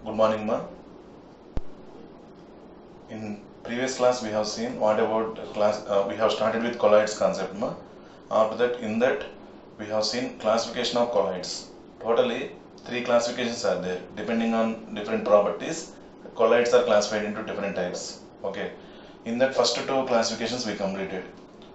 Good morning, ma. In previous class, we have seen what about class. We have started with colloids concept, ma. After that, in that, we have seen classification of colloids. Totally, three classifications are there. Depending on different properties, colloids are classified into different types. Okay. In that first two classifications we completed.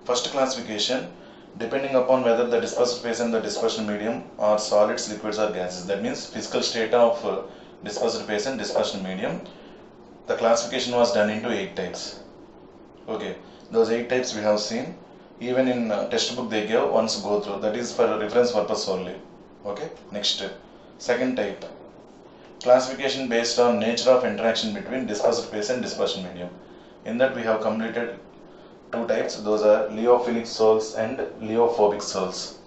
First classification, depending upon whether the dispersed phase and the dispersion medium are solids, liquids, or gases. That means physical state of dispersed phase and dispersion medium. The classification was done into 8 types. Okay, those 8 types we have seen. Even in textbook they gave, once go through. That is for reference purpose only. Okay, next. Second type, classification based on nature of interaction between dispersed phase and dispersion medium. In that we have completed 2 types. Those are lyophilic sols and lyophobic sols.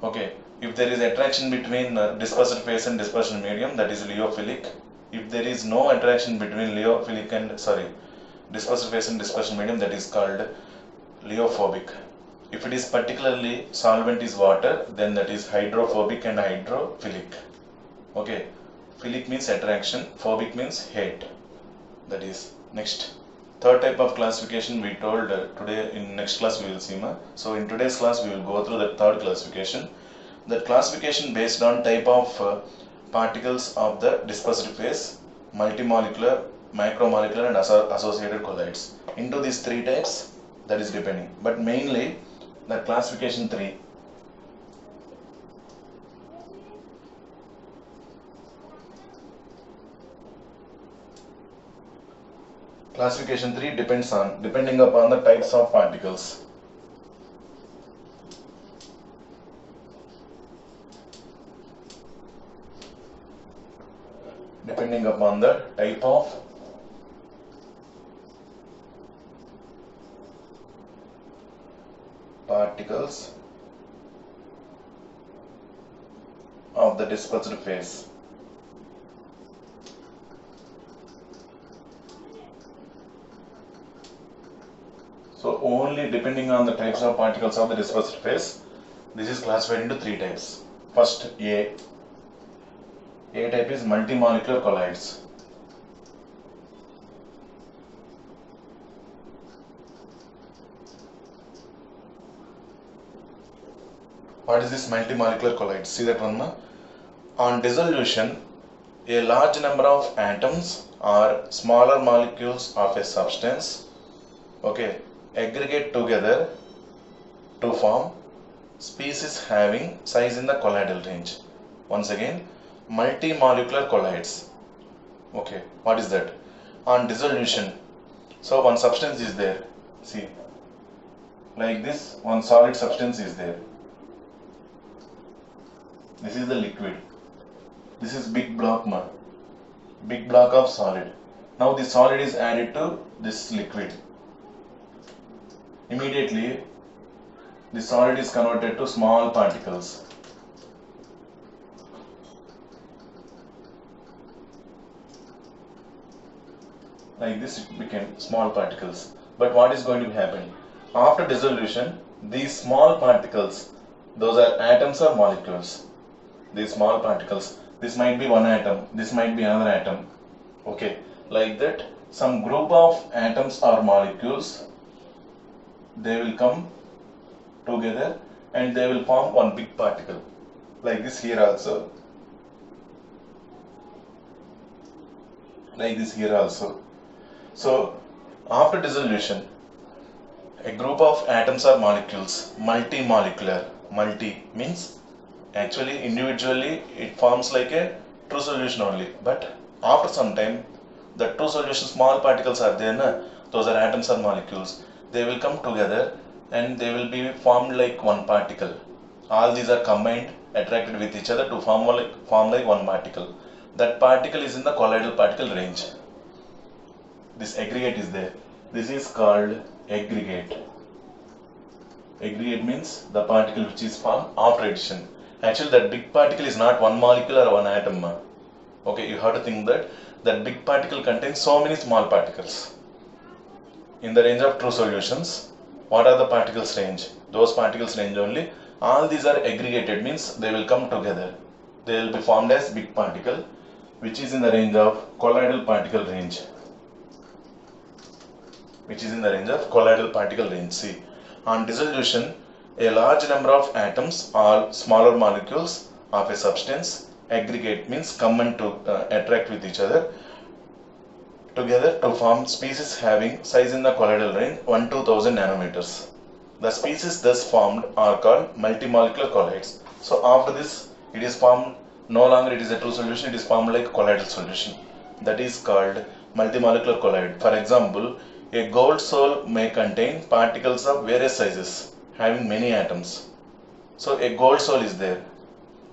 Okay, if there is attraction between dispersed phase and dispersion medium, that is lyophilic. If there is no attraction between dispersed phase and dispersion medium, that is called lyophobic. If it is particularly solvent is water, then that is hydrophobic and hydrophilic. Okay, philic means attraction, phobic means hate. That is next. Third type of classification we told today in next class we will see. So in today's class we will go through the third classification. That classification based on type of particles of the dispersed phase, multimolecular, macromolecular and associated colloids. Into these 3 types, that is depending. But mainly the classification 3. Classification 3 depending upon the types of particles. Depending upon the type of particles of the dispersed phase. So only depending on the types of particles of the dispersed phase, this is classified into 3 types. First, A type is multimolecular colloids. What is this multimolecular colloids? See that one, na? On dissolution, a large number of atoms or smaller molecules of a substance, okay, aggregate together to form species having size in the colloidal range. Once again, multimolecular colloids. Okay, what is that? On dissolution, so one substance is there. See, like this, one solid substance is there. This is the liquid. This is big block, big block of solid. Now the solid is added to this liquid. Immediately, the solid is converted to small particles. Like this, it became small particles. But what is going to happen? After dissolution, these small particles, those are atoms or molecules. These small particles, this might be one atom, this might be another atom. Okay, like that, some group of atoms or molecules, they will come together and they will form one big particle. Like this here also. Like this here also. So, after dissolution, a group of atoms or molecules, multimolecular, multi means actually individually it forms like a true solution only, but after some time the true solution small particles are there, those are atoms or molecules, they will come together and they will be formed like one particle. All these are combined, attracted with each other to form like one particle. That particle is in the colloidal particle range. This aggregate is there. This is called aggregate. Aggregate means the particle which is formed after addition. Actually, that big particle is not one molecule or one atom. Okay, you have to think that big particle contains so many small particles. In the range of true solutions, what are the particles range? Those particles range only. All these are aggregated, means they will come together. They will be formed as big particle. which is in the range of colloidal particle range. Which is in the range of colloidal particle range. See, on dissolution, a large number of atoms or smaller molecules of a substance aggregate, means come and to attract with each other together to form species having size in the colloidal range 1 to 1000 nanometers. The species thus formed are called multimolecular colloids. So after this, it is formed, no longer it is a true solution, it is formed like colloidal solution. That is called multimolecular colloid. For example, a gold sol may contain particles of various sizes having many atoms. So a gold sol is there.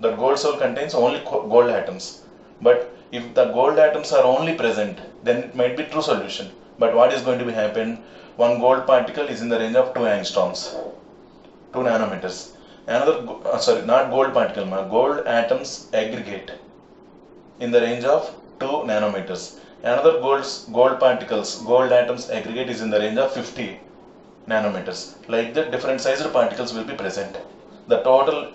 The gold sol contains only gold atoms. But if the gold atoms are only present, then it might be true solution. But what is going to be happen? One gold particle is in the range of 2 angstroms, 2 nanometers. Another, not gold particle, gold atoms aggregate in the range of 2 nanometers. Another gold atoms aggregate is in the range of 50 nanometers. Like that, different sized particles will be present. The total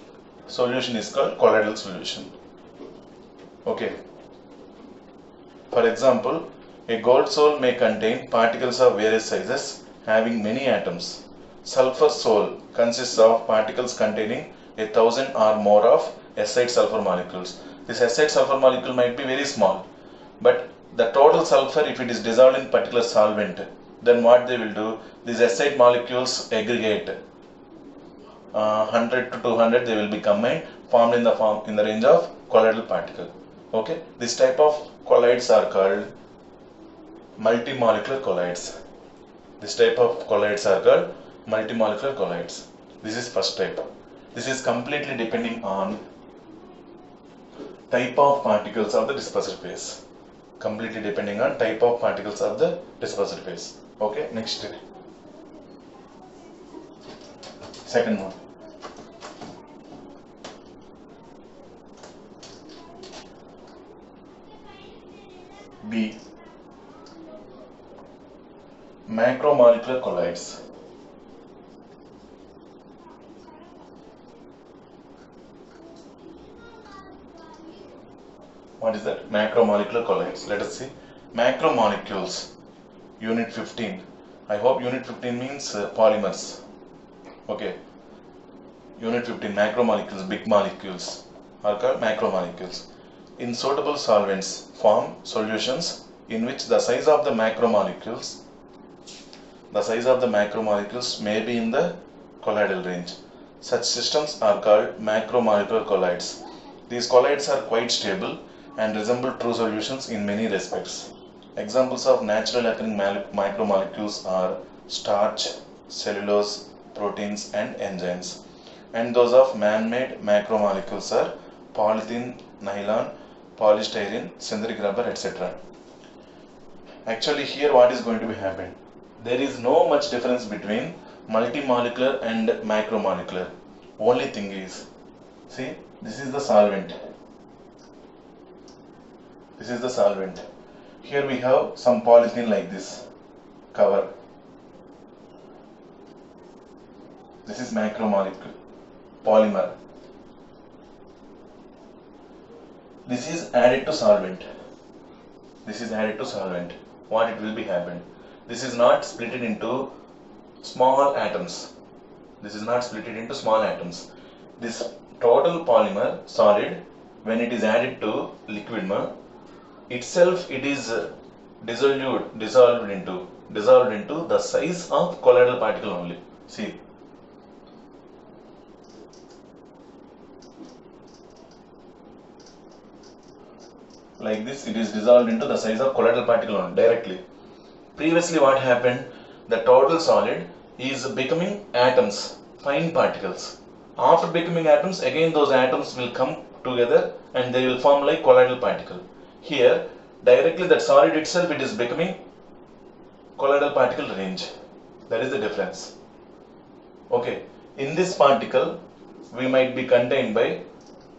solution is called colloidal solution. Okay. For example, a gold sol may contain particles of various sizes having many atoms. Sulfur sol consists of particles containing 1000 or more of acid sulfur molecules. This acid sulfur molecule might be very small, but the total sulfur, if it is dissolved in particular solvent, then what they will do, these acid molecules aggregate 100 to 200, they will be combined, formed in the range of colloidal particle. Okay, this type of colloids are called multimolecular colloids. This type of colloids are called multimolecular colloids. This is first type. This is completely depending on type of particles of the dispersed phase. Completely depending on type of particles of the dispersed phase. Okay, next. Second one. B. Macromolecular colloids. What is that? Macromolecular colloids. Let us see. Macromolecules. Unit 15. I hope Unit 15 means polymers. Okay. Unit 15. Macromolecules, big molecules are called macromolecules. In suitable solvents form solutions in which the size of the macromolecules may be in the colloidal range. Such systems are called macromolecular colloids. These colloids are quite stable and resemble true solutions in many respects. Examples of natural occurring macromolecules are starch, cellulose, proteins and enzymes. And those of man-made macromolecules are polythene, nylon, polystyrene, synthetic rubber, etc. Actually, here what is going to be happen? There is no much difference between multimolecular and macromolecular. Only thing is, see, this is the solvent. This is the solvent. Here we have some polythene like this cover. This is macromolecule, polymer. This is added to solvent. This is added to solvent. What it will be happen? This is not split into small atoms. This is not split into small atoms. This total polymer solid, when it is added to liquid itself, it is dissolved into the size of colloidal particle only. See. Like this, it is dissolved into the size of colloidal particle only directly. Previously what happened? The total solid is becoming atoms, fine particles. After becoming atoms, again those atoms will come together and they will form like colloidal particle. Here, directly that solid itself, it is becoming colloidal particle range. That is the difference. Okay, in this particle, we might be contained by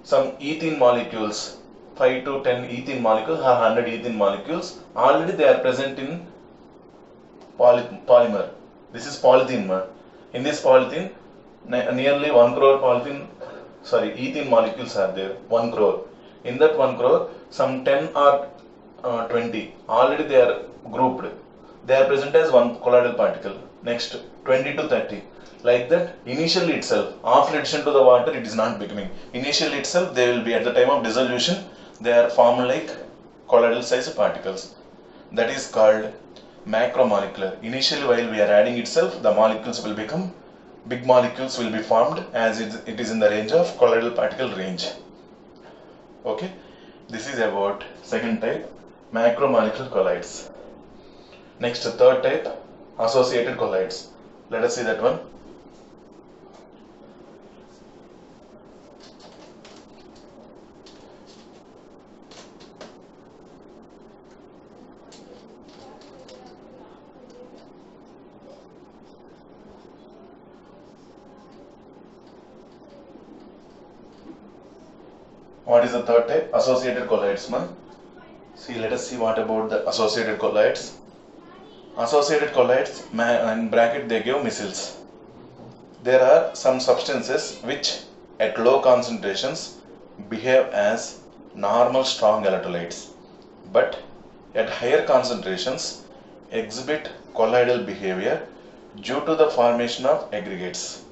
some ethene molecules, 5 to 10 ethene molecules or 100 ethene molecules. Already they are present in polymer. This is polythene. In this polythene, nearly 1 crore ethene molecules are there. 1 crore. In that 1 crore, some 10 or 20 already they are grouped. They are present as one colloidal particle. Next 20 to 30. Like that, initially itself, after addition to the water, it is not becoming. Initially itself, they will be at the time of dissolution, they are formed like colloidal size particles. That is called macromolecular. Initially, while we are adding itself, the molecules will become big molecules will be formed as it is in the range of colloidal particle range. Okay, this is about second type, macromolecular colloids. Next, third type, associated colloids. Let us see that one. What is the third type? Associated colloids. See, let us see what about the associated colloids. Associated colloids, in bracket they give micelles. There are some substances which at low concentrations behave as normal strong electrolytes, but at higher concentrations exhibit colloidal behavior due to the formation of aggregates.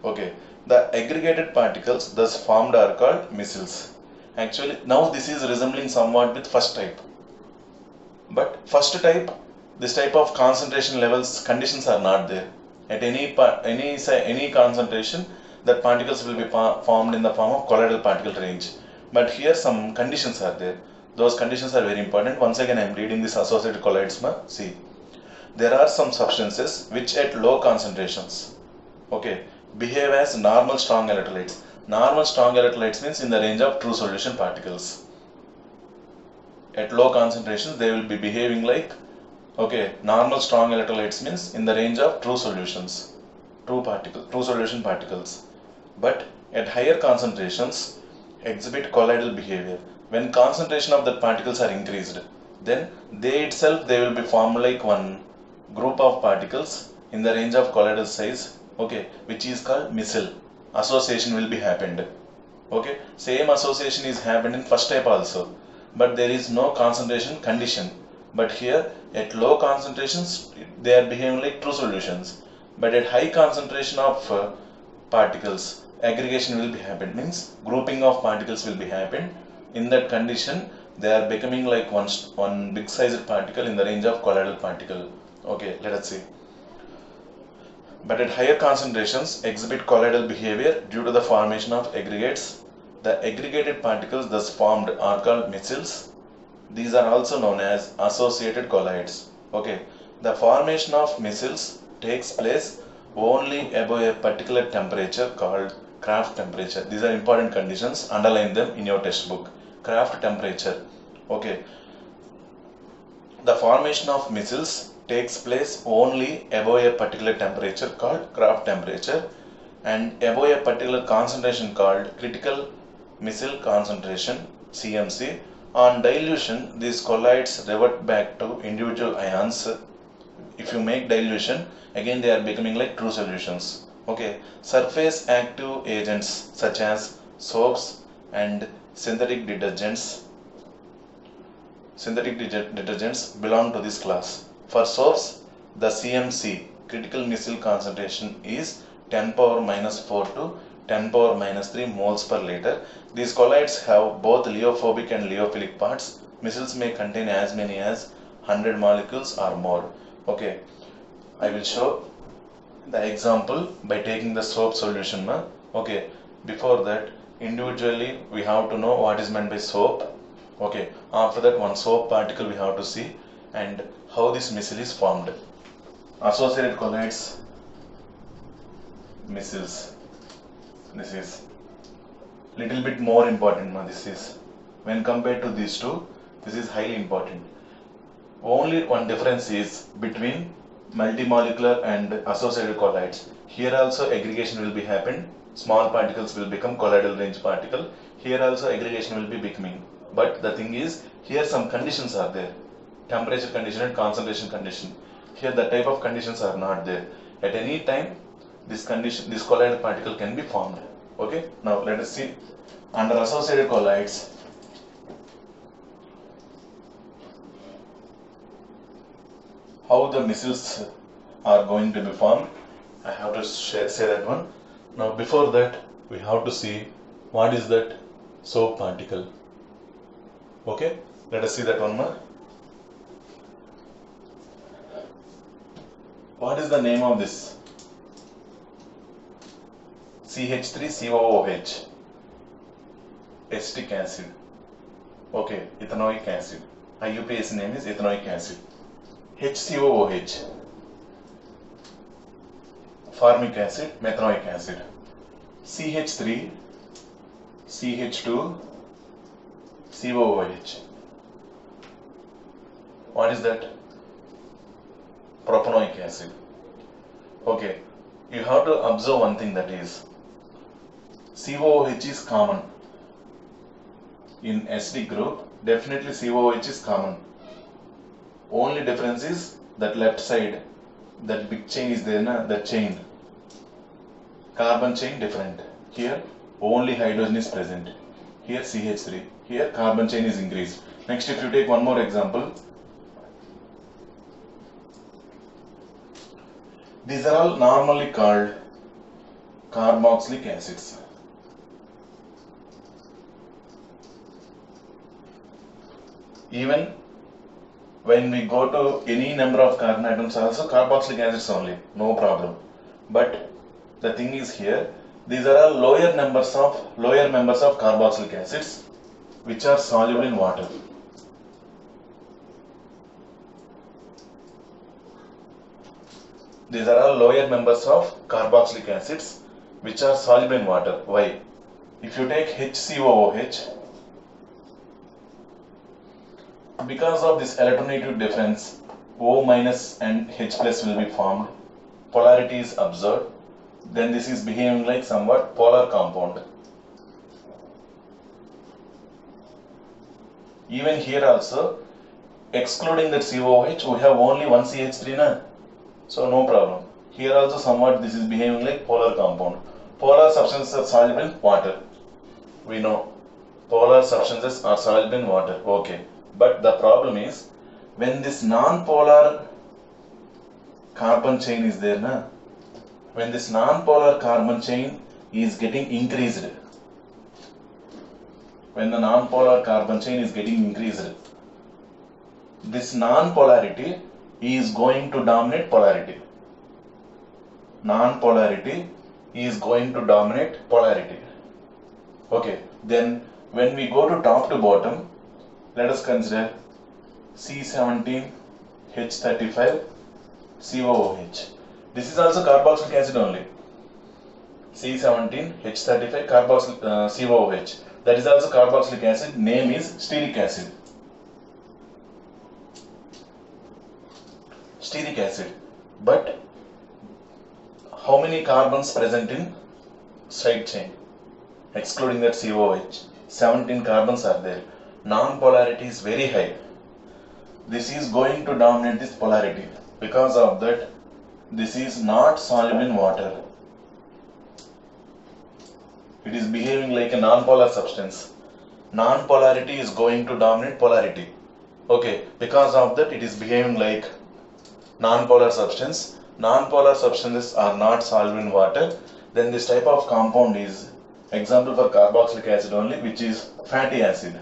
Okay, the aggregated particles thus formed are called micelles. Actually, now this is resembling somewhat with first type. But first type, this type of concentration levels conditions are not there. At any concentration, that particles will be formed in the form of colloidal particle range. But here some conditions are there. Those conditions are very important. Once again, I am reading this associated colloids. See, there are some substances which at low concentrations, okay, behave as normal strong electrolytes. Normal strong electrolytes means in the range of true solution particles. At low concentrations, they will be behaving like, okay, normal strong electrolytes means in the range of true solutions, true solution particles. But at higher concentrations, exhibit colloidal behavior. When concentration of the particles are increased, then they will be formed like one group of particles in the range of colloidal size, okay, which is called micelle. Association will be happened. Okay, same association is happened in first type also, but there is no concentration condition. But here at low concentrations they are behaving like true solutions, but at high concentration of particles aggregation will be happened, means grouping of particles will be happened. In that condition they are becoming like one big sized particle in the range of colloidal particle. Okay, let us see. But at higher concentrations exhibit colloidal behavior due to the formation of aggregates. The aggregated particles thus formed are called micelles. These are also known as associated colloids. Okay, the formation of micelles takes place only above a particular temperature called Kraft temperature. These are important conditions. Underline them in your textbook. Kraft temperature. Okay, the formation of micelles takes place only above a particular temperature called Kraft temperature and above a particular concentration called critical micelle concentration, CMC. On dilution, these colloids revert back to individual ions. If you make dilution, again they are becoming like true solutions. Okay, surface active agents such as soaps and synthetic detergents belong to this class. For soaps, the CMC, critical micelle concentration, is 10 power minus 4 to 10 power minus 3 moles per liter. These colloids have both leophobic and leophilic parts. Micelles may contain as many as 100 molecules or more. Okay, I will show the example by taking the soap solution. Okay, before that, individually we have to know what is meant by soap. Okay, after that one soap particle we have to see and how this micelle is formed. Associated colloids, micelles. This is little bit more important. This is, when compared to these two, this is highly important. Only one difference is between multimolecular and associated colloids. Here also aggregation will be happen. Small particles will become colloidal range particle. Here also aggregation will be becoming. But the thing is, here some conditions are there. Temperature condition and concentration condition. Here the type of conditions are not there. At any time, this colloidal particle can be formed. Okay, now let us see. Under associated colloids, how the missiles are going to be formed. I have to say that one. Now before that, we have to see what is that soap particle. Okay, let us see that one more. What is the name of this? CH3COOH, acetic acid. Okay, ethanoic acid. IUPAC name is ethanoic acid. HCOOH, formic acid, methanoic acid. CH3, CH2, COOH. What is that? Propanoic acid. Okay, you have to observe one thing, that is COOH is common in acidic group. Definitely COOH is common. Only difference is that left side, that big chain is there, that chain, carbon chain different. Here only hydrogen is present. Here CH3. Here carbon chain is increased. Next, if you take one more example, these are all normally called carboxylic acids. Even when we go to any number of carbon atoms, also carboxylic acids only, no problem. But the thing is here, these are all lower members of carboxylic acids which are soluble in water. These are all lower members of carboxylic acids which are soluble in water. Why? If you take HCOOH, because of this electronegative difference, O minus and H plus will be formed. Polarity is observed. Then this is behaving like somewhat polar compound. Even here also, excluding that COOH, we have only one CH3 na? So no problem. Here also somewhat this is behaving like polar compound. Polar substances are soluble in water. We know polar substances are soluble in water. Okay. But the problem is, when this non-polar carbon chain is there, when this non-polar carbon chain is getting increased, when the non-polar carbon chain is getting increased, this non-polarity is going to dominate polarity. Non-polarity is going to dominate polarity. Okay, then when we go to top to bottom, let us consider C17H35 COOH. This is also carboxylic acid only. C17H35 carboxylic COOH. That is also carboxylic acid. Name is stearic acid. Stearic acid. But how many carbons present in side chain? Excluding that COOH, 17 carbons are there. Non-polarity is very high. This is going to dominate this polarity. Because of that, this is not soluble in water. It is behaving like a non-polar substance. Non-polarity is going to dominate polarity. Okay, because of that, it is behaving like non-polar substance. Non-polar substances are not soluble in water. Then this type of compound is example for carboxylic acid only, which is fatty acid.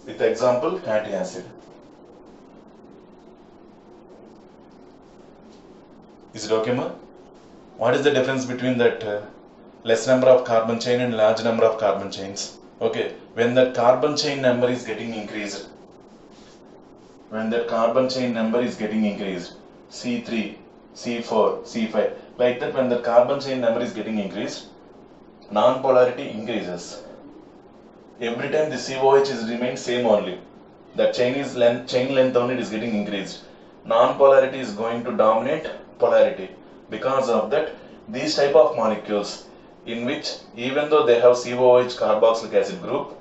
With example, fatty acid. Is it okay, ma? What is the difference between that less number of carbon chain and large number of carbon chains? Okay, when that carbon chain number is getting increased, C3, C4, C5, like that, when the carbon chain number is getting increased, non-polarity increases. Every time the COOH is remained same only. The chain length only is getting increased. Non-polarity is going to dominate polarity. Because of that, these type of molecules, in which even though they have COOH carboxylic acid group,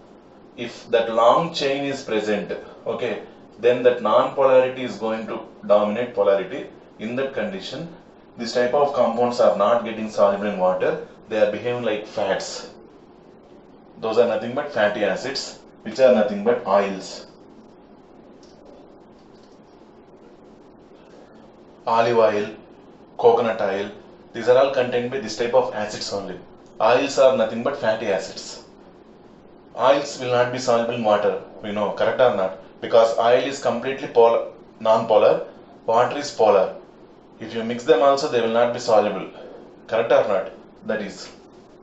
if that long chain is present, okay, then that non-polarity is going to dominate polarity. In that condition, this type of compounds are not getting soluble in water. They are behaving like fats. Those are nothing but fatty acids. which are nothing but oils. Olive oil, coconut oil, these are all contained by this type of acids only. Oils are nothing but fatty acids. Oils will not be soluble in water, we know, correct or not? Because oil is completely non-polar, water is polar. If you mix them also, they will not be soluble, correct or not? That is,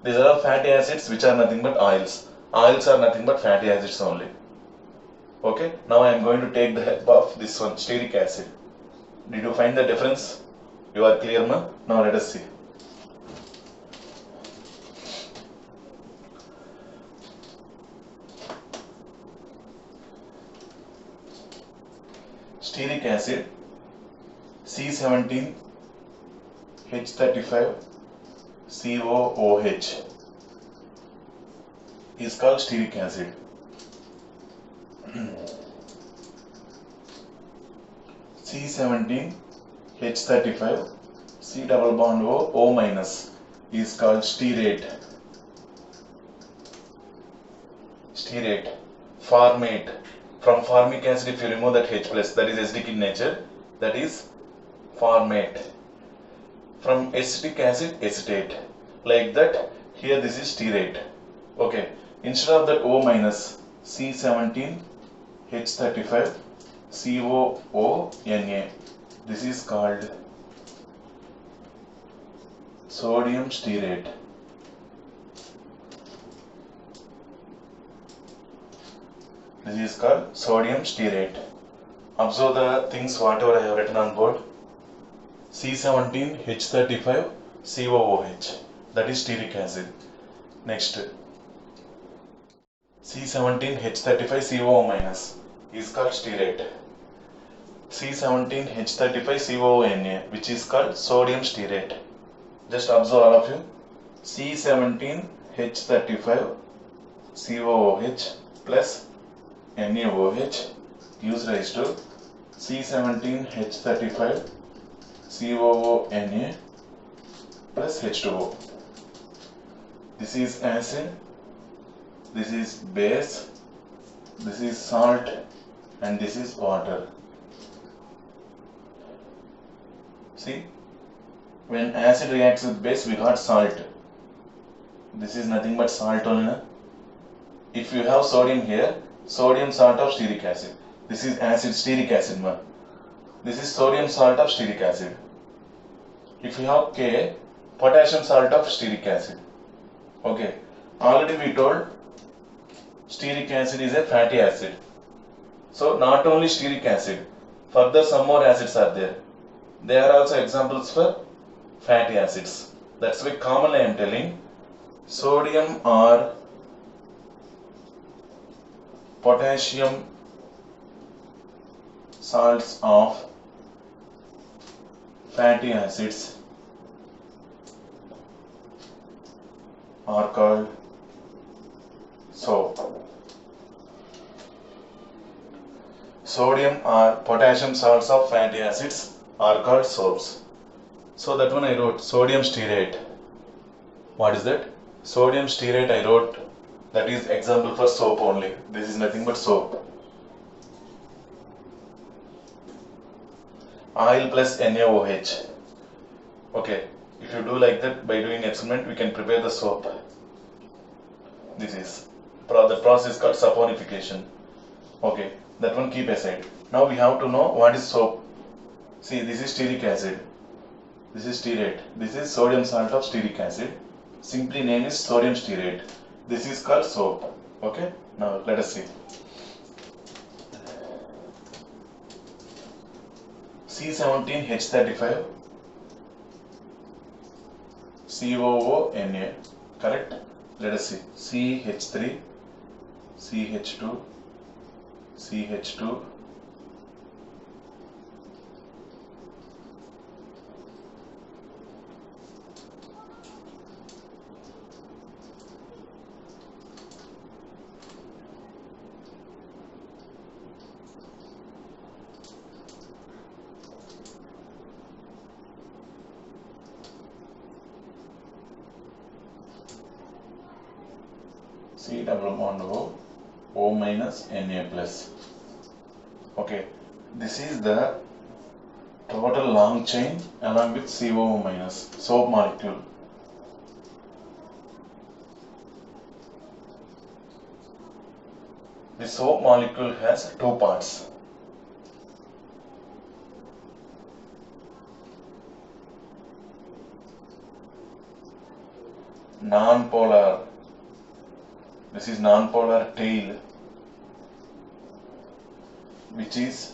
these are all fatty acids which are nothing but oils. Oils are nothing but fatty acids only. Okay, now I am going to take the help of this one, stearic acid. Did you find the difference? You are clear, ma? Now let us see. Stearic acid C17H35COOH is called stearic acid. C17H35 C double bond O minus is called stearate. Stearate. Formate. From formic acid, if you remove that H plus, that is acidic in nature, that is formate. From acetic acid, acetate. Like that, here this is stearate. Okay. Instead of that O minus, C17H35 COONA. This is called sodium stearate. This is called sodium stearate. Observe the things whatever I have written on board. C17H35 COOH, that is stearic acid. Next, C17H35 COO minus is called stearate. C17H35 COONA, which is called sodium stearate. Just observe all of you. C17H35 COOH plus NaOH gives rise to C17H35 COONA plus H2O. This is acid, this is base, this is salt, and this is water. See, when acid reacts with base, we got salt. This is nothing but salt only. If you have sodium here, sodium salt of stearic acid. This is acid, stearic acid. This is sodium salt of stearic acid. If you have K, potassium salt of stearic acid. Okay, already we told stearic acid is a fatty acid. So not only stearic acid, further some more acids are there. They are also examples for fatty acids. That's why commonly I am telling sodium or potassium salts of fatty acids are called soap. Sodium or potassium salts of fatty acids are called soaps. So that one I wrote sodium stearate. What is that? Sodium stearate I wrote. That is example for soap only. This is nothing but soap. Oil plus NaOH. Okay. If you do like that, by doing experiment, we can prepare the soap. This is the process called saponification. Okay. That one keep aside. Now we have to know what is soap. See, this is stearic acid. This is stearate. This is sodium salt of stearic acid. Simply name is sodium stearate. This is called soap. Okay. Now let us see. C17H35 COONA. Correct? Let us see. CH3 CH2 CH2 C double bond O O minus Na plus. Okay, this is the total long chain along with COO minus, soap molecule. The soap molecule has two parts. Non-polar, this is non-polar tail, which is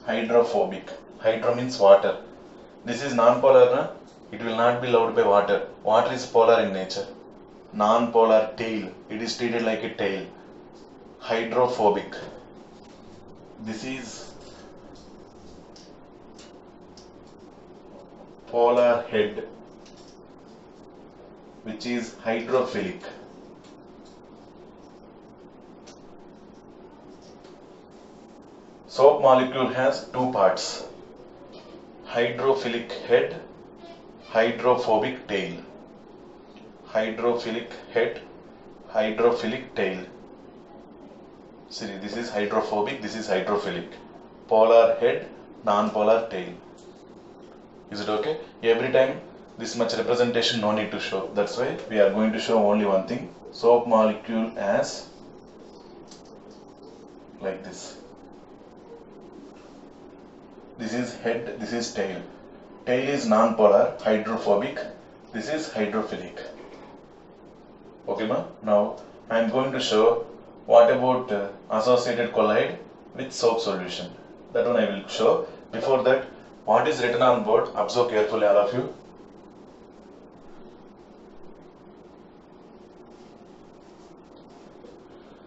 hydrophobic. Hydro means water. This is non-polar, na? It will not be loved by water. Water is polar in nature. Non-polar tail, it is treated like a tail. Hydrophobic. This is polar head, which is hydrophilic. Soap molecule has two parts: hydrophilic head, hydrophobic tail. Hydrophilic head, hydrophilic tail. See, this is hydrophobic, this is hydrophilic. Polar head, non-polar tail. Is it okay? Every time this much representation no need to show. That's why we are going to show only one thing. Soap molecule as like this. This is head, this is tail. Tail is non-polar, hydrophobic. This is hydrophilic. Okay, ma? Now I am going to show what about associated colloid with soap solution. That one I will show. Before that, what is written on board? Observe carefully, all of you.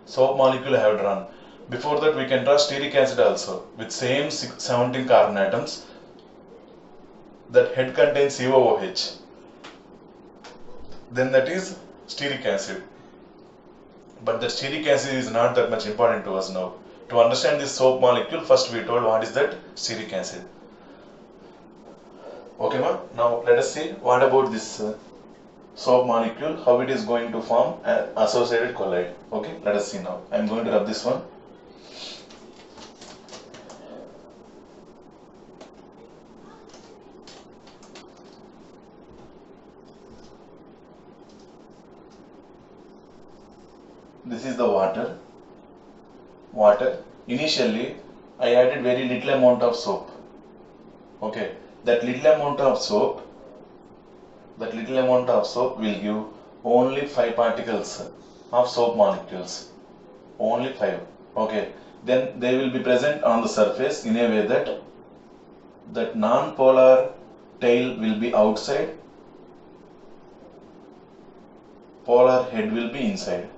Soap molecule I have drawn. Before that, we can draw stearic acid also with same 17 carbon atoms. That head contains COOH. Then that is stearic acid. But the stearic acid is not that much important to us now. To understand this soap molecule, first we told what is that stearic acid. Okay, ma? Now let us see what about this soap molecule, how it is going to form an associated colloid. Okay, let us see now. I am going to rub this one. This is the water. Initially, I added very little amount of soap. Okay, that little amount of soap will give only 5 particles of soap molecules. Only 5. Okay, then they will be present on the surface in a way that non-polar tail will be outside, polar head will be inside.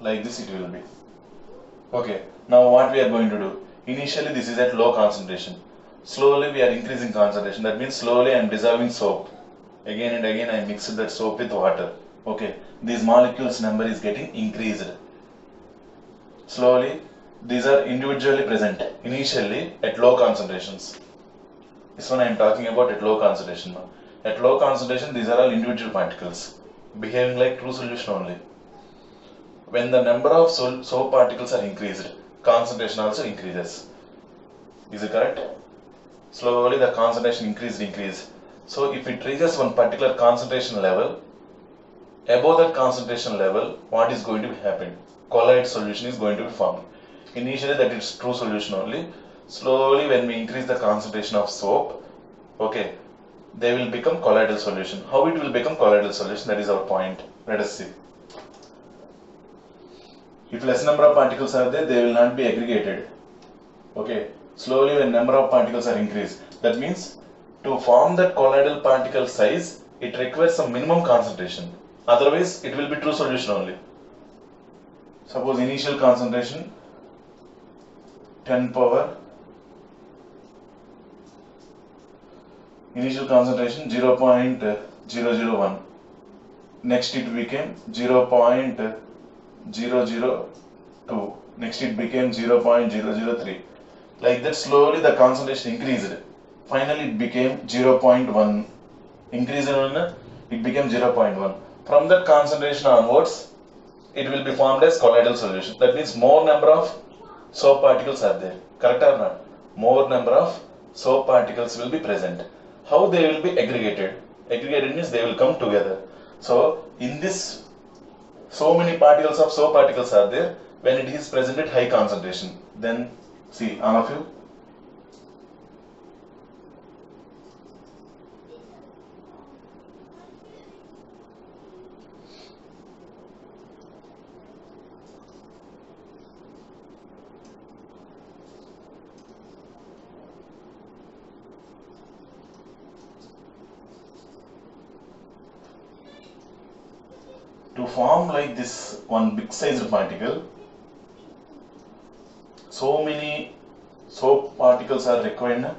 Like this it will be. Okay, now what we are going to do? Initially this is at low concentration. Slowly we are increasing concentration. That means slowly I am dissolving soap. Again and again I mix that soap with water. Okay, these molecules number is getting increased. Slowly these are individually present. Initially at low concentrations. This one I am talking about at low concentration now. At low concentration these are all individual particles behaving like true solution only. When the number of soap particles are increased, concentration also increases. Is it correct? Slowly the concentration increase. So if it reaches one particular concentration level, above that concentration level, what is going to happen? Colloid solution is going to be formed. Initially that is true solution only. Slowly when we increase the concentration of soap, okay, they will become colloidal solution. How it will become colloidal solution? That is our point. Let us see. If less number of particles are there, they will not be aggregated. Okay. Slowly when number of particles are increased, that means to form that colloidal particle size, it requires some minimum concentration. Otherwise, it will be true solution only. Suppose initial concentration 10 power. Initial concentration 0.001. Next it became 0.002. Next it became 0.003. Like that slowly the concentration increased. Finally it became 0.1. Increased, it became 0.1. From that concentration onwards, it will be formed as colloidal solution. That means more number of soap particles are there. Correct or not? More number of soap particles will be present. How they will be aggregated? Aggregated means they will come together. So in this, so many particles of soap particles are there when it is present at high concentration. Then see, all of you. To form like this one big sized particle, so many soap particles are required.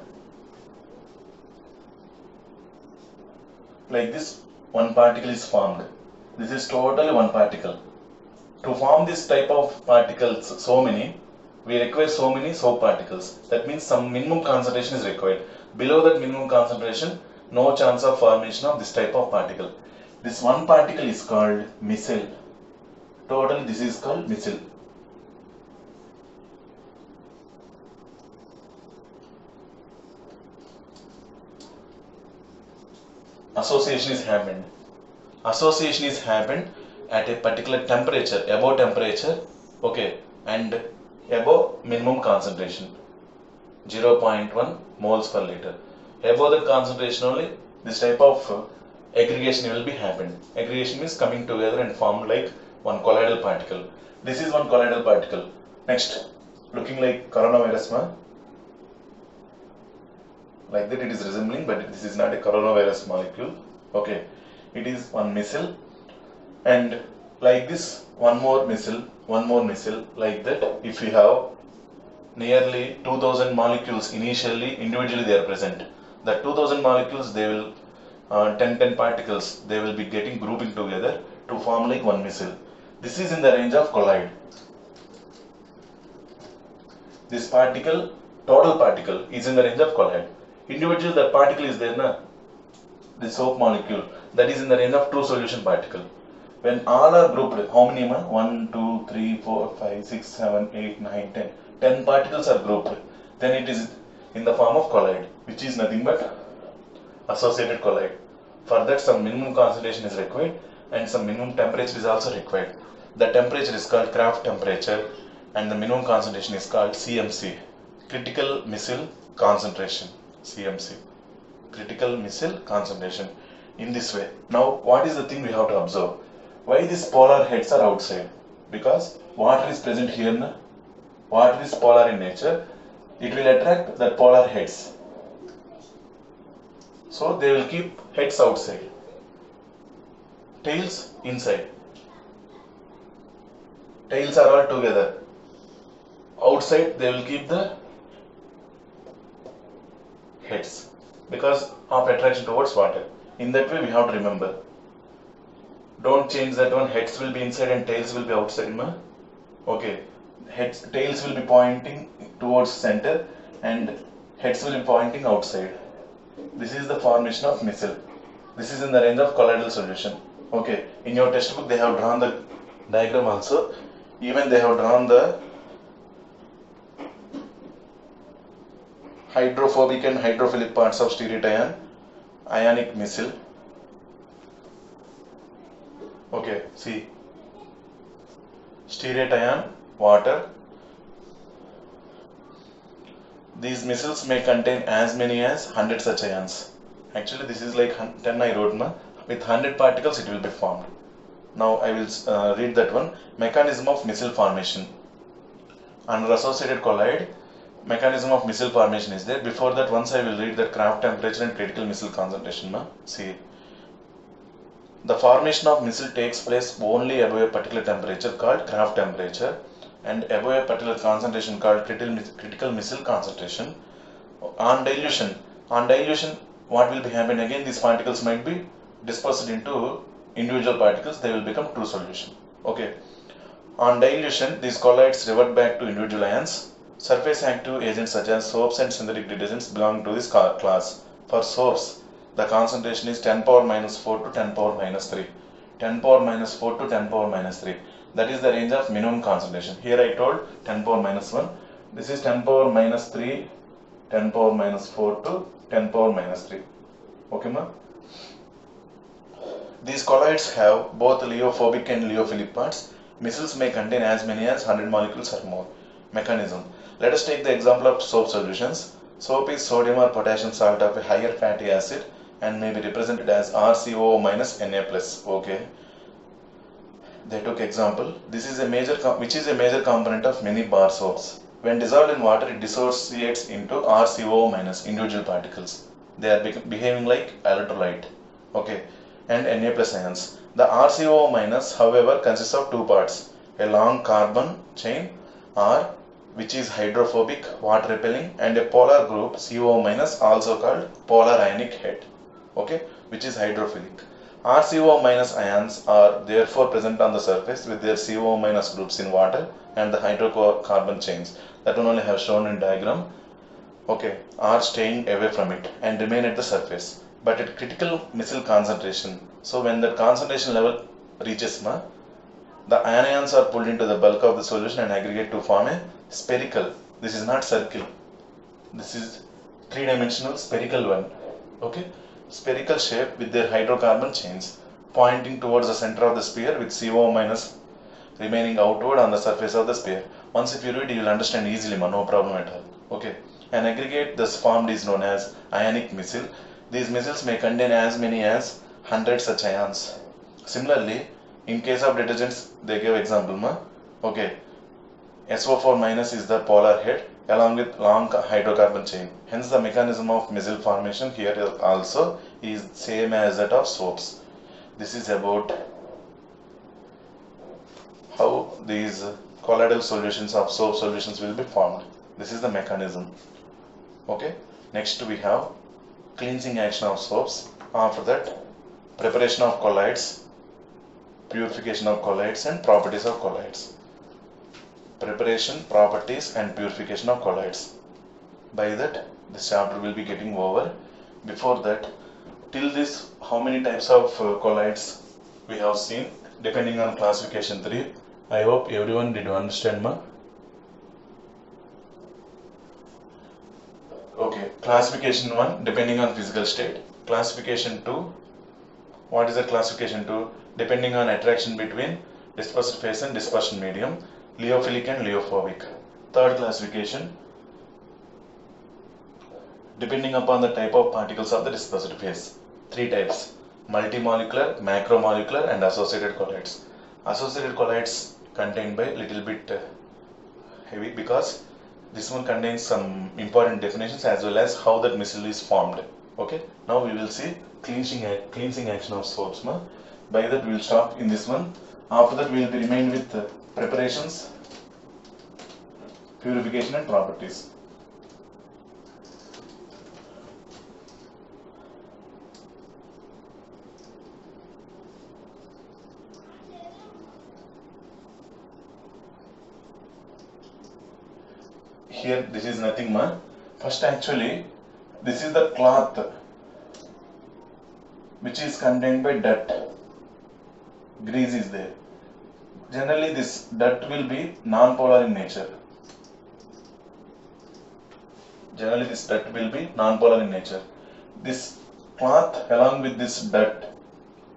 Like this, one particle is formed. This is totally one particle. To form this type of particles, so many, we require so many soap particles. That means some minimum concentration is required. Below that minimum concentration, no chance of formation of this type of particle. This one particle is called micelle. Totally this is called micelle. Association is happened. Association is happened at a particular temperature, above temperature, okay, and above minimum concentration, 0.1 moles per liter. Above that concentration only, this type of aggregation will be happened. Aggregation means coming together and form like one colloidal particle. This is one colloidal particle. Next, looking like coronavirus, like that it is resembling, but this is not a coronavirus molecule. Okay, it is one micelle, and like this one more micelle, like that. If we have nearly 2000 molecules initially, individually they are present. The 2000 molecules, they will 10 particles, they will be getting grouping together to form like one micelle. This is in the range of colloid. This particle, total particle, is in the range of colloid. Individual, the particle is there, na? The soap molecule, that is in the range of true solution particle. When all are grouped, how many? 1, 2, 3, 4, 5, 6, 7, 8, 9, 10. 10 particles are grouped. Then it is in the form of colloid, which is nothing but associated colloid. For that, some minimum concentration is required and some minimum temperature is also required. The temperature is called Kraft temperature and the minimum concentration is called CMC, critical micelle concentration. CMC, critical micelle concentration. In this way. Now, what is the thing we have to observe? Why these polar heads are outside? Because water is present here. Na? Water is polar in nature. It will attract the polar heads. So they will keep heads outside, tails inside. Tails are all together. Outside they will keep the heads because of attraction towards water. In that way we have to remember. Don't change that one. Heads will be inside and tails will be outside. Ma? Okay. Tails will be pointing towards center and heads will be pointing outside. This is the formation of micelle. This is in the range of colloidal solution. Okay. In your textbook they have drawn the diagram also. Even they have drawn the hydrophobic and hydrophilic parts of stereoion ionic micelle. Okay, see, stereoion, water. These micelles may contain as many as 100 such ions. Actually, this is like 10 I wrote, na? With 100 particles it will be formed. Now I will read that one. Mechanism of micelle formation. Under associated colloid, mechanism of micelle formation is there. Before that, once I will read the Kraft temperature and critical micelle concentration. Na? See, the formation of micelle takes place only above a particular temperature called Kraft temperature and above a particular concentration called critical micelle concentration. On dilution, what will be happening again? These particles might be dispersed into individual particles. They will become true solution. Okay. On dilution, these colloids revert back to individual ions. Surface active agents such as soaps and synthetic detergents belong to this class. For soaps, the concentration is 10 power minus 4 to 10 power minus 3. 10 power minus 4 to 10 power minus 3. That is the range of minimum concentration. Here I told 10 power minus 1. This is 10 power minus 3, 10 power minus 4 to 10 power minus 3. Okay, ma? These colloids have both lyeophobic and lyophilic parts. Micelles may contain as many as 100 molecules or more. Mechanism. Let us take the example of soap solutions. Soap is sodium or potassium salt of a higher fatty acid and may be represented as RCO minus Na plus. Okay. They took example. This is a major which is a major component of many bar soaps. When dissolved in water, it dissociates into RCO minus individual particles. They are behaving like electrolyte. Okay. And Na plus ions. The RCO minus, however, consists of two parts: a long carbon chain R, which is hydrophobic, water repelling, and a polar group CO minus, also called polar ionic head, okay, which is hydrophilic. RCO minus ions are therefore present on the surface with their CO minus groups in water and the hydrocarbon chains that one only have shown in diagram, okay, are staying away from it and remain at the surface, but at critical micelle concentration. So when that concentration level reaches the anions are pulled into the bulk of the solution and aggregate to form a spherical. This is not circle. This is three-dimensional spherical one. Okay, spherical shape with their hydrocarbon chains pointing towards the center of the sphere with CO minus remaining outward on the surface of the sphere. Once if you read, you will understand easily, no problem at all. Okay, an aggregate thus formed is known as ionic micelle. These micelles may contain as many as 100 such ions. Similarly, in case of detergents, they give example, okay, SO4 minus is the polar head along with long hydrocarbon chain. Hence the mechanism of micelle formation here also is same as that of soaps. This is about how these colloidal solutions of soap solutions will be formed. This is the mechanism. Okay. Next we have cleansing action of soaps. After that, preparation of colloids, purification of colloids, and properties of colloids. Preparation, properties, and purification of colloids. By that, this chapter will be getting over. Before that, till this, how many types of colloids we have seen depending on classification 3. I hope everyone did understand, Okay, classification 1 depending on physical state. Classification 2, what is the classification 2? Depending on attraction between dispersed phase and dispersion medium, lyophilic and lyeophobic. Third classification, depending upon the type of particles of the dispersed phase. 3 types: multimolecular, macromolecular, and associated colloids. Associated colloids contained by little bit heavy because this one contains some important definitions as well as how that micelle is formed. Okay, now we will see cleansing action of soaps. By that we will stop in this one. After that we will be remain with preparations, purification, and properties. Here this is nothing first actually this is the cloth which is contained by dirt. Grease is there. Generally this dirt will be non-polar in nature. This cloth along with this dirt,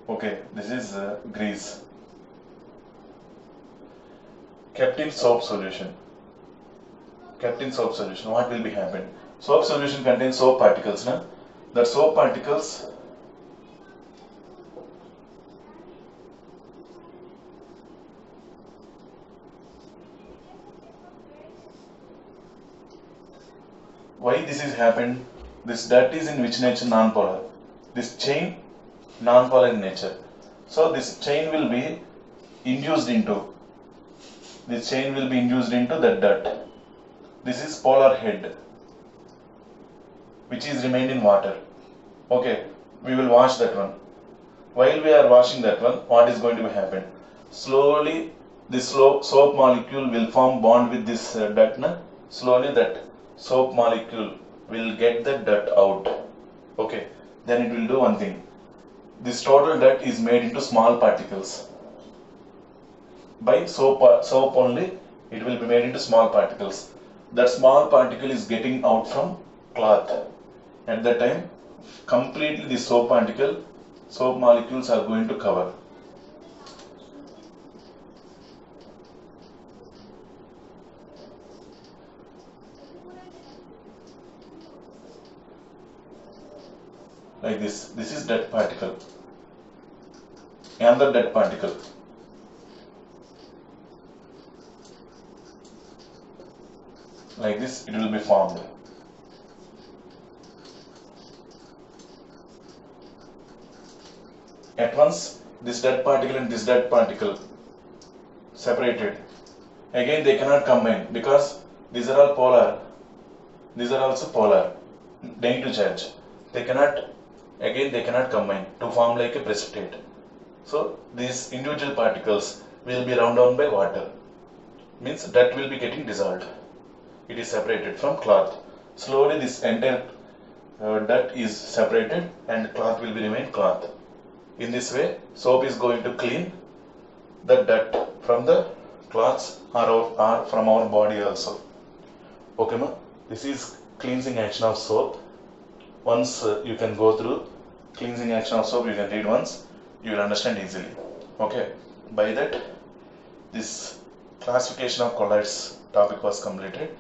okay, this is grease kept in soap solution. What will be happen? Soap solution contains soap particles. The soap particles why this is happened? This dirt is in which nature? Non-polar. This chain non-polar in nature. So this chain will be induced into the dirt. This is polar head which is remained in water. Okay, we will wash that one. While we are washing that one, what is going to happen? Slowly this soap molecule will form bond with this dirt slowly that soap molecule will get the dirt out. Okay, then it will do one thing. This total dirt is made into small particles. By soap only, it will be made into small particles. That small particle is getting out from cloth. At that time, completely the soap molecules are going to cover. Like this. This is dirt particle. Another dirt particle. Like this, it will be formed. At once, this dirt particle and this dirt particle separated. Again, they cannot combine because these are all polar. These are also polar, negative charge. They cannot combine to form like a precipitate. So these individual particles will be round down by water. Means that will be getting dissolved. It is separated from cloth. Slowly this entire dirt is separated and cloth will be remain cloth. In this way, soap is going to clean the dirt from the cloths or from our body also. Okay, ma? This is cleansing action of soap. Once you can go through cleansing action of soap, you can read once, you will understand easily. Okay, by that, this classification of colloids topic was completed.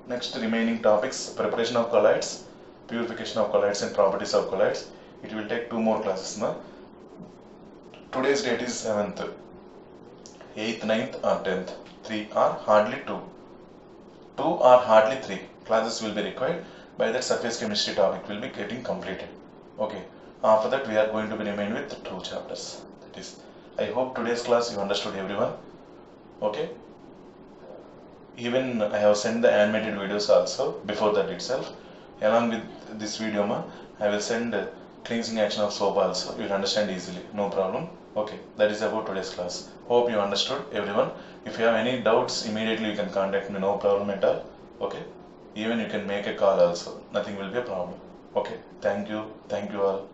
Next remaining topics, preparation of colloids, purification of colloids and properties of colloids. It will take 2 more classes now. Today's date is 7th, 8th, 9th or 10th. 3 or hardly 2. 2 or hardly 3 classes will be required. By that surface chemistry topic will be getting completed. Okay. After that we are going to be remain with 2 chapters. That is, I hope today's class you understood everyone. Okay. Even I have sent the animated videos also before that itself. Along with this video, I will send cleansing action of soap also. You will understand easily. No problem. Okay. That is about today's class. Hope you understood everyone. If you have any doubts, immediately you can contact me. No problem at all. Okay. Even you can make a call also. Nothing will be a problem. Okay. Thank you. Thank you all.